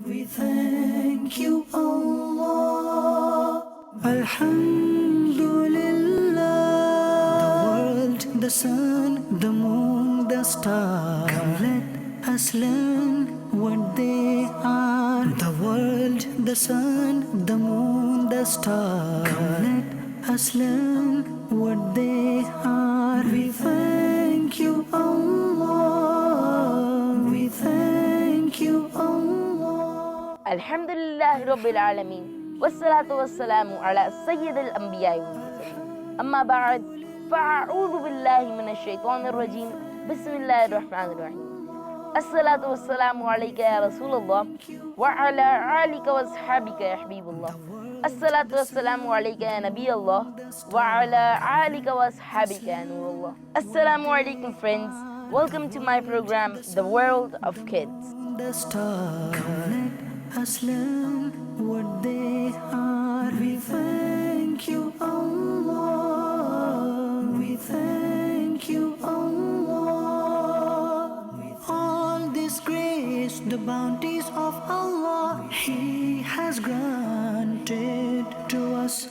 We thank you, Allah. Alhamdulillah. The world, the sun, the moon, the stars. Come, let us learn what they are. The world, the sun, the moon, the stars. Come, let us learn what they are. We thank you, Allah. We thank you, Allah. Alhamdulillah Rabbil Alameen. Wassalatu wassalamu ala Sayyid al-Anbiya wal Mursalin. Amma ba'd, fa'a'udhu billahi minash shaitanir rajim. Bismillahir rahmanir rahim. Assalatu wassalamu alayka ya Rasulullah wa ala alika wa ashabika ya Habibullah. Assalatu wassalamu alayka ya Nabi Allah wa ala alika wa ashabika ya Nurullah. Assalamu alaikum friends. Welcome to my program, The World of Kids. The stars, let us learn what they are. We thank you, Allah. We thank you, Allah. All this grace, the bounties of Allah, He has granted to us.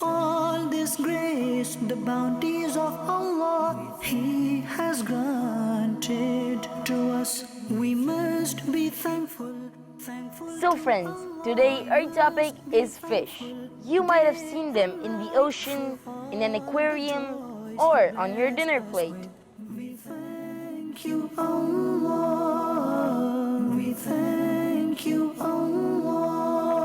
All this grace, the bounties of Allah, He has granted to us. We must be thankful. So friends, today our topic is fish. You might have seen them in the ocean, in an aquarium, or on your dinner plate. We thank you, Allah. We thank you, Allah.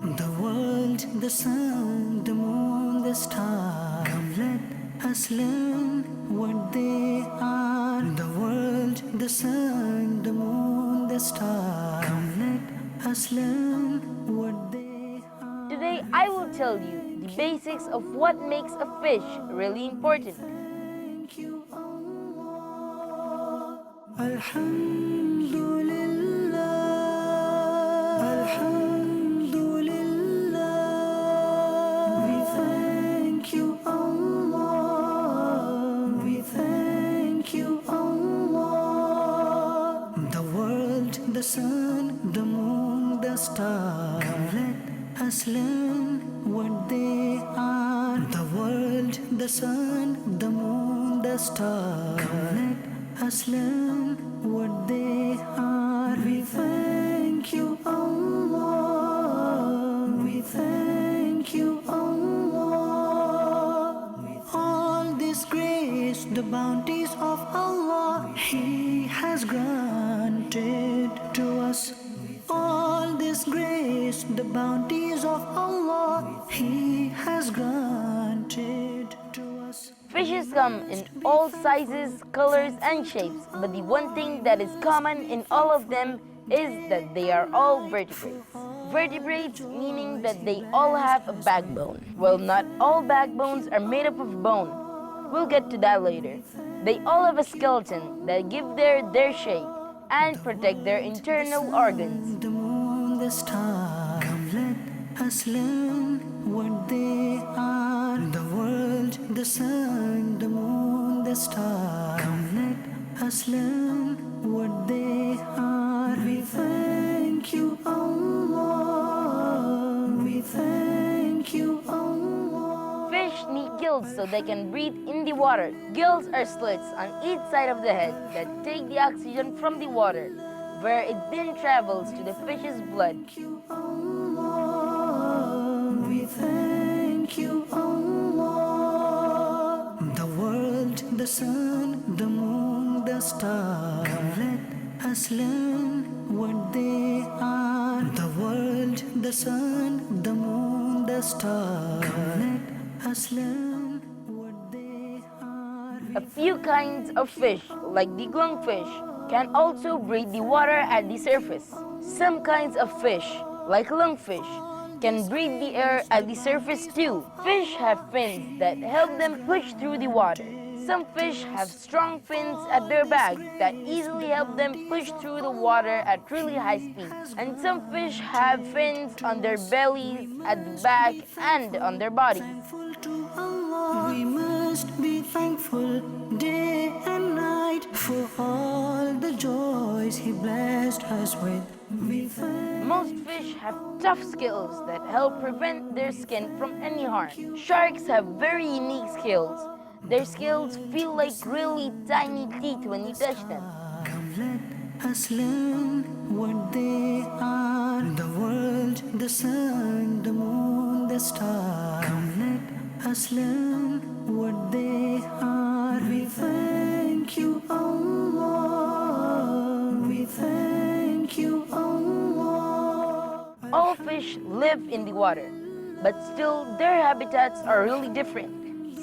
The world, the sun, the moon, the stars. Come, let us learn what they are. The world, the sun, the moon, the stars. Come, let us learn what they are. Today I will tell you the basics of what makes a fish really important. Thank you, Allah. Alhamdulillah. Alhamdulillah. We thank you, Allah. We thank you, Allah. The world, the sun, the moon, the stars. Come, let us learn what they are. The world, the sun, the moon, the stars. Come, let us learn what they are. We thank you, Allah. We thank you, Allah. All this grace, the bounties of Allah, He has granted to us. All this grace, the bounties of Allah, He has granted to us. Fishes come in all sizes, colors, and shapes, but the one thing that is common in all of them is that they are all vertebrates. Vertebrates meaning that they all have a backbone. Well, not all backbones are made up of bone. We'll get to that later. They all have a skeleton that give their shape and protect their internal organs. The moon, the stars. Come, let us learn what they are. The world, the sun, the moon, the stars. Come, let us learn what they are. We thank you, Allah. We thank you, Allah. Fish need gills so they can breathe in the water. Gills are slits on each side of the head that take the oxygen from the water, where it then travels to the fish's blood. We thank you, Allah. The world, the sun, the moon, the stars. Come, let us learn what they are. The world, the sun, the moon, the stars. Come, let us learn what they are. A few kinds of fish, like the glungfish, can also breathe the water at the surface. Some kinds of fish, like lungfish, can breathe the air at the surface too. Fish have fins that help them push through the water. Some fish have strong fins at their back that easily help them push through the water at really high speed. And some fish have fins on their bellies, at the back, and on their bodies. We must be thankful day and night for all the joys He blessed us with. We thank fish have tough scales that help prevent their skin from any harm. Sharks have very unique scales. Their scales feel like really tiny teeth when you touch them. Come let us learn what they are. The world, the sun, the moon, the stars. Come let us learn what they are. We thank you, Allah. We thank you, Allah. All fish live in the water, but still their habitats are really different.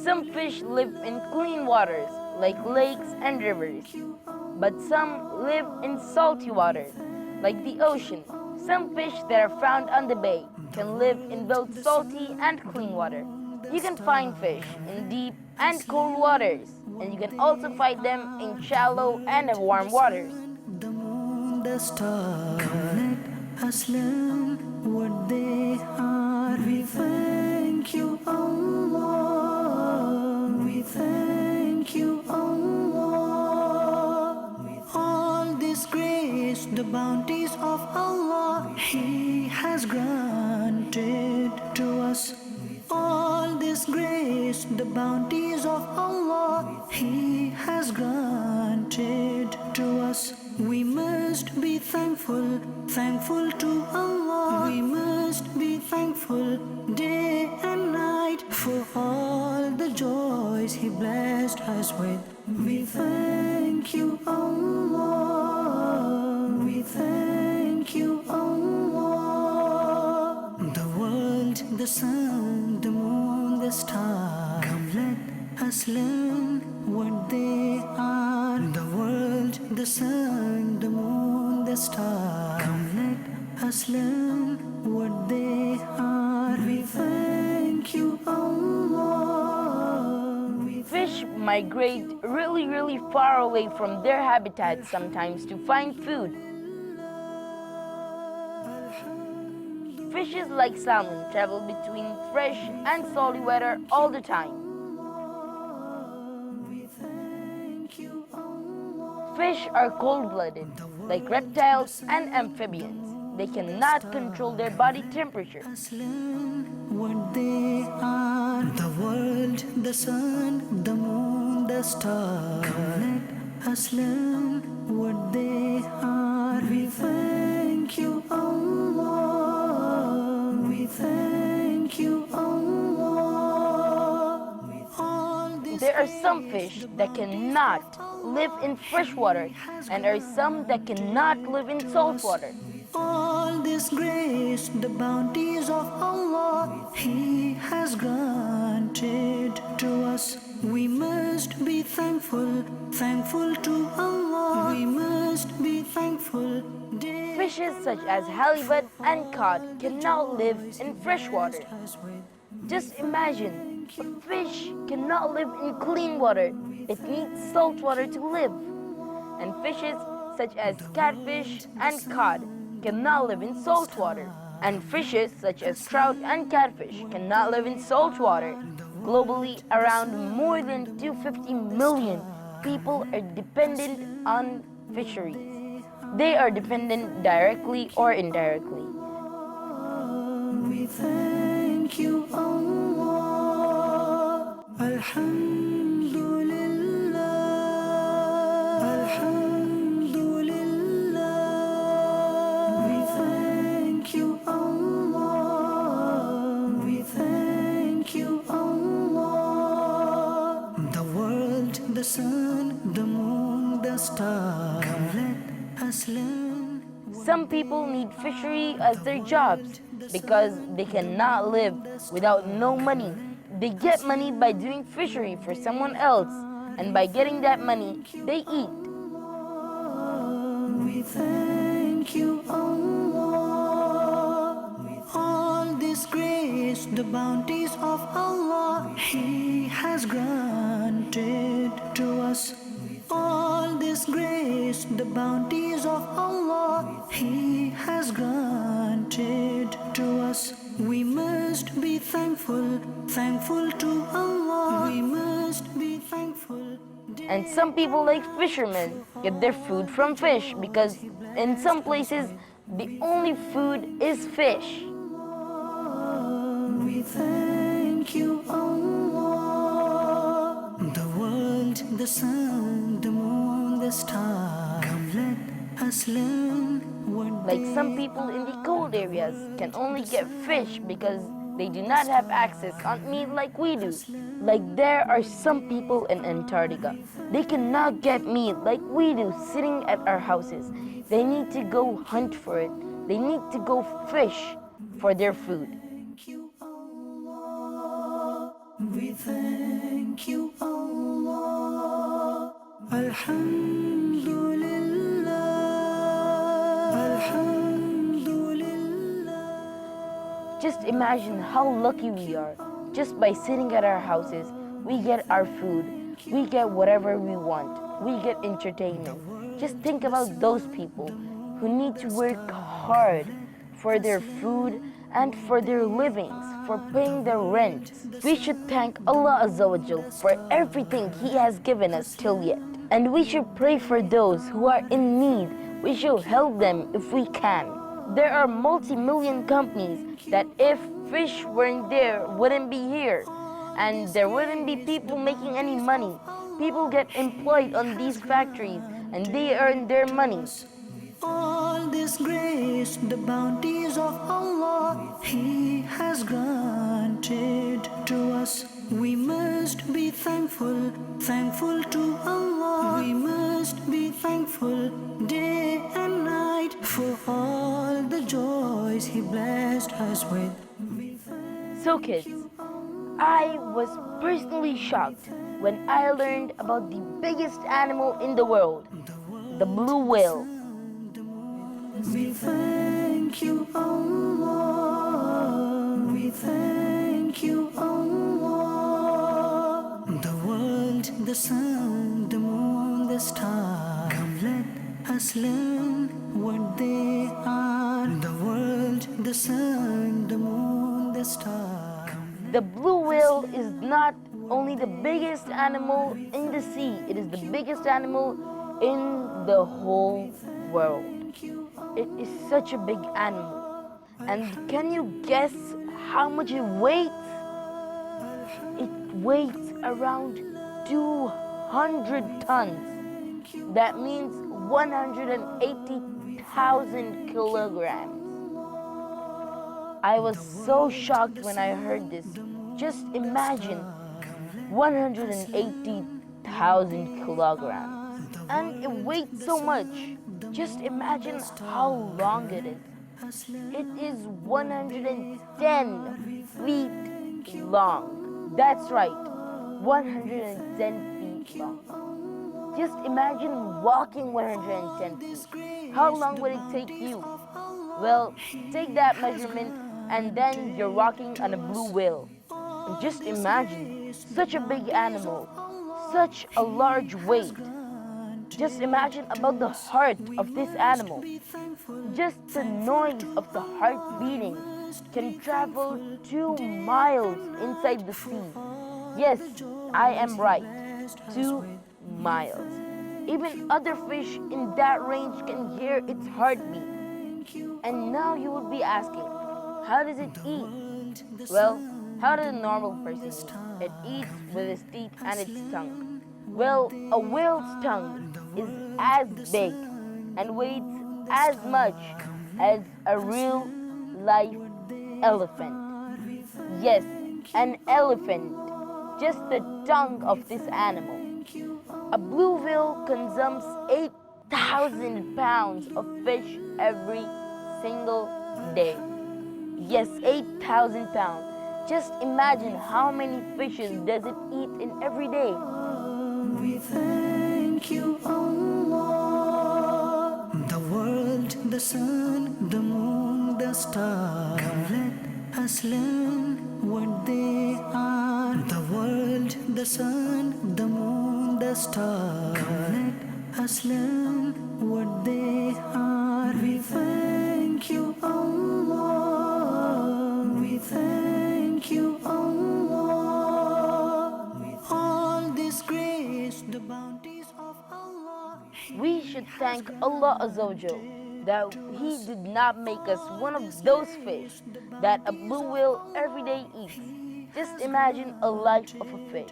Some fish live in clean waters, like lakes and rivers, but some live in salty waters, like the ocean. Some fish that are found on the bay can live in both salty and clean water. You can find fish in deep and cold waters, and you can also find them in shallow and warm waters. The moon, the stars. Come let us learn what they are. We thank you, Allah. We thank you, Allah. All this grace, the bounties of Allah, He has granted to us. All this grace, the bounties of Allah, He has granted to us. We must be thankful, thankful to Allah. We must be thankful day and night for all the joys He blessed us with. We thank you, Allah. We thank you, Allah. The world, the sun, the moon, the stars. Come let us learn what they are. The world, the sun, the moon, the stars. Come let us learn what they are. We thank you, Allah. Fish migrate really far away from their habitats sometimes to find food. Fishes like salmon travel between fresh and salty water all the time. Fish are cold-blooded, like reptiles and amphibians. They cannot control their body temperature. Learn what they are. The world, the sun, the moon, the stars. Come let us learn what they are. We thank you, Allah. We thank you, Allah. There are some fish that cannot live in fresh water, and there are some that cannot live in salt water. All this grace, the bounties of Allah, He has granted to us. We must be thankful, thankful to Allah. We must be thankful. Fishes such as halibut and cod cannot live in fresh water. Just imagine, a fish cannot live in clean water. It needs salt water to live. And fishes such as catfish and cod cannot live in salt water. And fishes such as trout and catfish cannot live in salt water. Globally, around more than 250 million people are dependent on fisheries. They are dependent directly or indirectly. We thank you, Allah. Alhamdulillah. Alhamdulillah. We thank you, Allah. We thank you, Allah. The world, the sun, the moon, the stars. Come let us learn. Some people need fishery as their jobs because they cannot live without no money. They get money by doing fishery for someone else, and by getting that money, they eat. We thank you, Allah. All this grace, the bounties of Allah, He has granted to us. All this grace, the bounties of Allah, He has granted to us. We must be thankful, thankful to Allah. We must be thankful. And some people, like fishermen, get their food from fish because in some places The only food is fish. We thank you, Allah. The world, the sun, the moon, the stars. Come, let us learn what Like some people in the cold areas can only get fish because they do not have access on meat like we do. Like there are some people in Antarctica. They cannot get meat like we do sitting at our houses. They need to go hunt for it. They need to go fish for their food. we thank you, Allah. Alhamdulillah. Alhamdulillah. Just imagine how lucky we are. Just by sitting at our houses, we get our food, we get whatever we want, we get entertainment. Just think about those people who need to work hard for their food and for their livings, for paying their rent. We should thank Allah Azza wa Jal for everything He has given us till yet. And we should pray for those who are in need. We should help them if we can. There are multi-million companies that if fish weren't there, wouldn't be here. And there wouldn't be people making any money. People get employed on these factories and they earn their money. All this grace, the bounties of Allah, He has granted to us. We must be thankful, thankful to Allah. We must be thankful day and night for all the joys He blessed us with. So kids, I was personally shocked when I learned about the biggest animal in the world, the blue whale. We thank you, Allah. We thank you, Allah. The world, the sun, the moon, the stars. Come, let us learn what they are. The world, the sun, the moon, the stars. The blue whale is not only the biggest animal in the sea, it is the biggest animal in the whole world. It is such a big animal. And can you guess how much it weighs? It weighs around 200 tons. That means 180,000 kilograms. I was so shocked when I heard this. Just imagine 180,000 kilograms. And it weighs so much. Just imagine how long it is. It is 110 feet long. That's right, 110 feet long. Just imagine walking 110 feet. How long would it take you? Well, take that measurement and then you're walking on a blue whale. And just imagine such a big animal, such a large weight. Just imagine about the heart of this animal. Just the noise of the heart beating can travel 2 miles inside the sea. Yes, I am right, 2 miles. Even other fish in that range can hear its heartbeat. And now you would be asking, how does it eat? Well, how does a normal person eat? It eats with its teeth and its tongue. Well, a whale's tongue is as big and weighs as much as a real life elephant. Yes, an elephant, just the tongue of this animal. A blue whale consumes 8,000 pounds of fish every single day. Yes, 8,000 pounds. Just imagine how many fishes does it eat in every day. We thank you, Allah. The world, the sun, the moon, the stars. Come, let us learn what they are. The world, the sun, the moon, the stars. Come, let us learn what they are. We thank you, Allah. We thank you, Allah. With all this grace, the bounties of Allah. We should thank Allah Azza wa Jal that He did not make us one of those fish that a blue whale every day eats. Just imagine a life of a fish.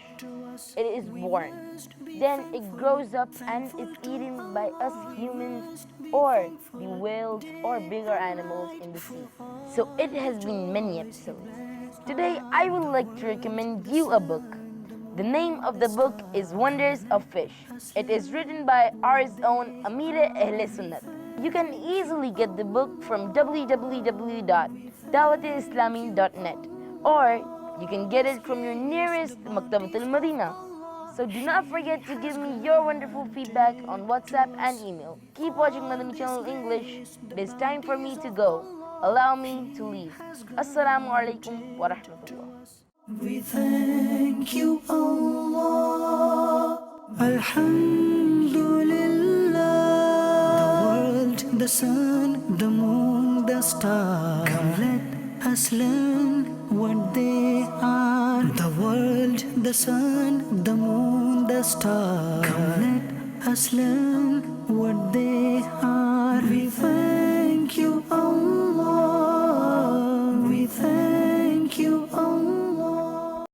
It is born, then it grows up and is eaten by us humans or the whales or bigger animals in the sea. So it has been many episodes. Today I would like to recommend you a book. The name of the book is Wonders of Fish. It is written by our own Amira Ahle Sunnat. You can easily get the book from www.dawatislami.net or you can get it from your nearest Maktabatul Madina. So do not forget to give me your wonderful feedback on WhatsApp and email. Keep watching Madani Channel English. It is time for me to go. Allow me to leave. Assalamu alaikum wa rahmatullah. We thank you, Allah. Alhamdulillah. The world, the sun, the moon, the stars. Come let us learn what they are. The world, the sun, the moon, the stars. Come let us learn what they are. We thank